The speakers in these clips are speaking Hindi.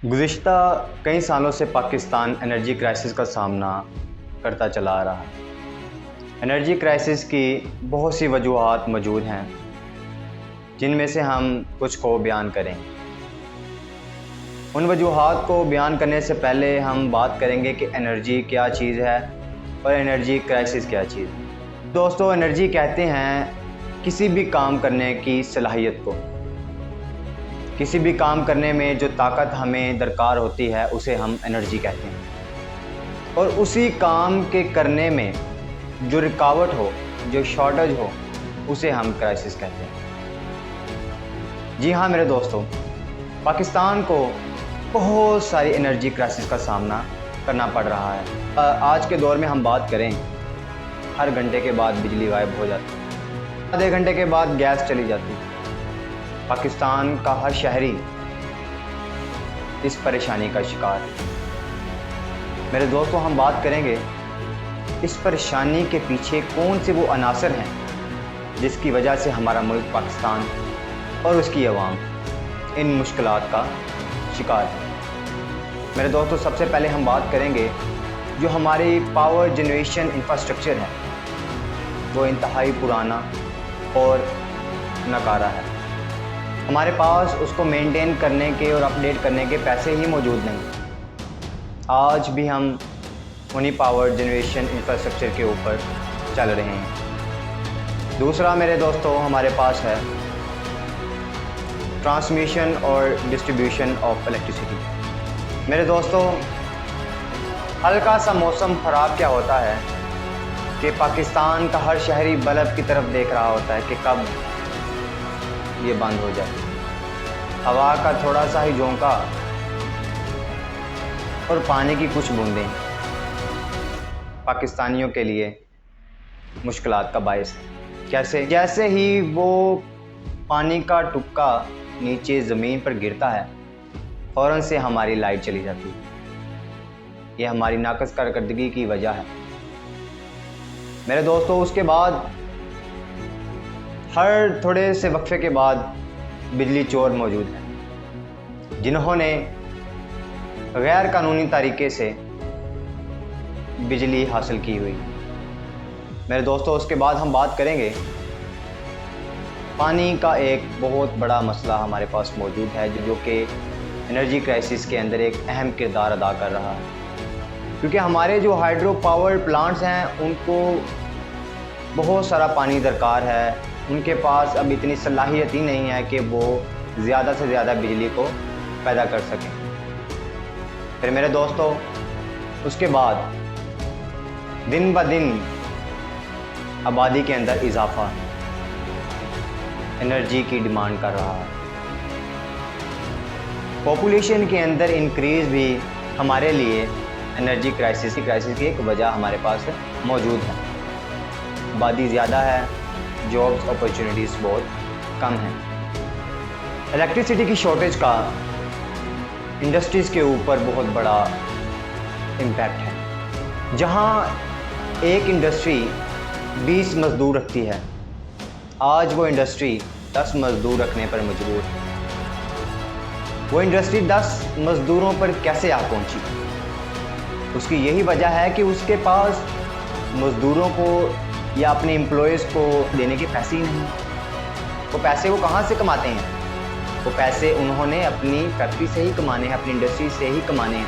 गुज़िश्ता कई सालों से पाकिस्तान एनर्जी क्राइसिस का सामना करता चला आ रहा है। एनर्जी क्राइसिस की बहुत सी वजूहात मौजूद हैं, जिनमें से हम कुछ को बयान करेंगे। उन वजूहात को बयान करने से पहले हम बात करेंगे कि एनर्जी क्या चीज़ है और एनर्जी क्राइसिस क्या चीज़ है। दोस्तों, एनर्जी कहते हैं किसी भी काम करने की सलाहियत को। किसी भी काम करने में जो ताकत हमें दरकार होती है उसे हम एनर्जी कहते हैं। और उसी काम के करने में जो रुकावट हो, जो शॉर्टेज हो, उसे हम क्राइसिस कहते हैं। जी हाँ मेरे दोस्तों, पाकिस्तान को बहुत सारी एनर्जी क्राइसिस का सामना करना पड़ रहा है। आज के दौर में हम बात करें, हर घंटे के बाद बिजली गायब हो जाती है, आधे घंटे के बाद गैस चली जाती है। पाकिस्तान का हर शहरी इस परेशानी का शिकार है। मेरे दोस्तों, हम बात करेंगे इस परेशानी के पीछे कौन से वो अनासर हैं जिसकी वजह से हमारा मुल्क पाकिस्तान और उसकी आवाम इन मुश्किलात का शिकार है। मेरे दोस्तों, सबसे पहले हम बात करेंगे जो हमारी पावर जनरेशन इंफ्रास्ट्रक्चर है वो इंतहाई पुराना और नकारा है। हमारे पास उसको मेंटेन करने के और अपडेट करने के पैसे ही मौजूद नहीं। आज भी हम उन्हीं पावर जनरेशन इंफ्रास्ट्रक्चर के ऊपर चल रहे हैं। दूसरा मेरे दोस्तों, हमारे पास है ट्रांसमिशन और डिस्ट्रीब्यूशन ऑफ इलेक्ट्रिसिटी। मेरे दोस्तों, हल्का सा मौसम ख़राब क्या होता है कि पाकिस्तान का हर शहरी बल्ब की तरफ देख रहा होता है कि कब ये बंद हो जाए। हवा का थोड़ा सा ही झोंका और पानी की कुछ बूंदें पाकिस्तानियों के लिए मुश्किलात का बायस है। कैसे? जैसे ही वो पानी का टुक्का नीचे ज़मीन पर गिरता है, फ़ौरन से हमारी लाइट चली जाती है। ये हमारी नाक़िस कारकर्दगी की वजह है। मेरे दोस्तों, उसके बाद हर थोड़े से वक्फे के बाद बिजली चोर मौजूद हैं जिन्होंने गैर कानूनी तरीके से बिजली हासिल की हुई। मेरे दोस्तों, उसके बाद हम बात करेंगे पानी का एक बहुत बड़ा मसला हमारे पास मौजूद है जो कि एनर्जी क्राइसिस के अंदर एक अहम किरदार अदा कर रहा है। क्योंकि हमारे जो हाइड्रो पावर प्लांट्स हैं उनको बहुत सारा पानी दरकार है। उनके पास अब इतनी सलाहियत ही नहीं है कि वो ज़्यादा से ज़्यादा बिजली को पैदा कर सकें। फिर मेरे दोस्तों, उसके बाद दिन ब दिन आबादी के अंदर इजाफा एनर्जी की डिमांड कर रहा है। पॉपुलेशन के अंदर इंक्रीज़ भी हमारे लिए एनर्जी क्राइसिस की एक वजह हमारे पास मौजूद है। आबादी ज़्यादा है, जॉब्स अपॉर्चुनिटीज़ बहुत कम हैं। इलेक्ट्रिसिटी की शॉर्टेज का इंडस्ट्रीज़ के ऊपर बहुत बड़ा इम्पैक्ट है। जहां एक इंडस्ट्री 20 मज़दूर रखती है, आज वो इंडस्ट्री 10 मज़दूर रखने पर मजबूर है। वो इंडस्ट्री 10 मज़दूरों पर कैसे आ पहुंची? उसकी यही वजह है कि उसके पास मज़दूरों को या अपने एम्प्लॉयज़ को देने के पैसे ही नहीं। वो पैसे वो कहाँ से कमाते हैं? वो पैसे उन्होंने अपनी फैक्ट्री से ही कमाने हैं, अपनी इंडस्ट्री से ही कमाने हैं।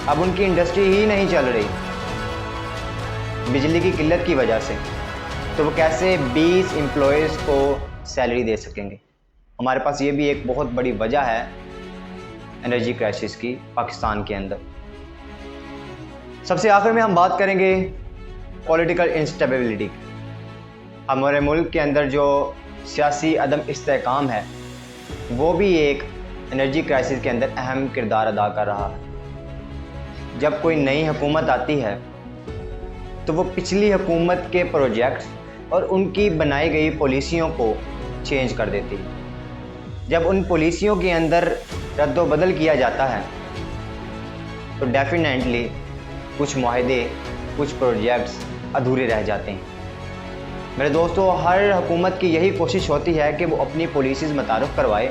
अब उनकी इंडस्ट्री ही नहीं चल रही बिजली की किल्लत की वजह से, तो वो कैसे 20 एम्प्लॉयज़ को सैलरी दे सकेंगे? हमारे पास ये भी एक बहुत बड़ी वजह है एनर्जी क्राइसिस की पाकिस्तान के अंदर। सबसे आखिर में हम बात करेंगे पॉलिटिकल इंस्टेबिलिटी। हमारे मुल्क के अंदर जो सियासी अदम इस्तेहकाम है वो भी एक एनर्जी क्राइसिस के अंदर अहम किरदार अदा कर रहा है। जब कोई नई हुकूमत आती है तो वो पिछली हुकूमत के प्रोजेक्ट्स और उनकी बनाई गई पॉलिसियों को चेंज कर देती है। जब उन पॉलिसियों के अंदर रद्द-ओ-बदल किया जाता है तो डेफिनेटली कुछ मुआहदे, कुछ प्रोजेक्ट्स अधूरे रह जाते हैं। मेरे दोस्तों, हर हुकूमत की यही कोशिश होती है कि वो अपनी पॉलिसीज़ मुतारफ़ करवाए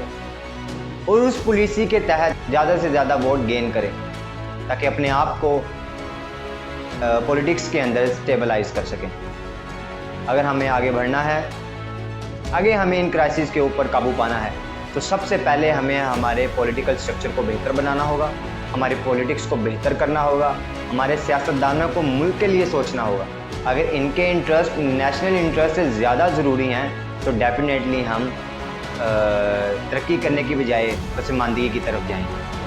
और उस पॉलिसी के तहत ज़्यादा से ज़्यादा वोट गेन करें ताकि अपने आप को पॉलिटिक्स के अंदर स्टेबलाइज कर सकें। अगर हमें आगे बढ़ना है, आगे हमें इन क्राइसिस के ऊपर काबू पाना है, तो सबसे पहले हमें हमारे पॉलिटिकल स्ट्रक्चर को बेहतर बनाना होगा, हमारे पॉलिटिक्स को बेहतर करना होगा, हमारे सियासतदानों को मुल्क के लिए सोचना होगा। अगर इनके इंटरेस्ट नेशनल इंटरेस्ट से ज़्यादा ज़रूरी हैं तो डेफिनेटली हम तरक्की करने की बजाय पसमानदगी की तरफ जाएंगे।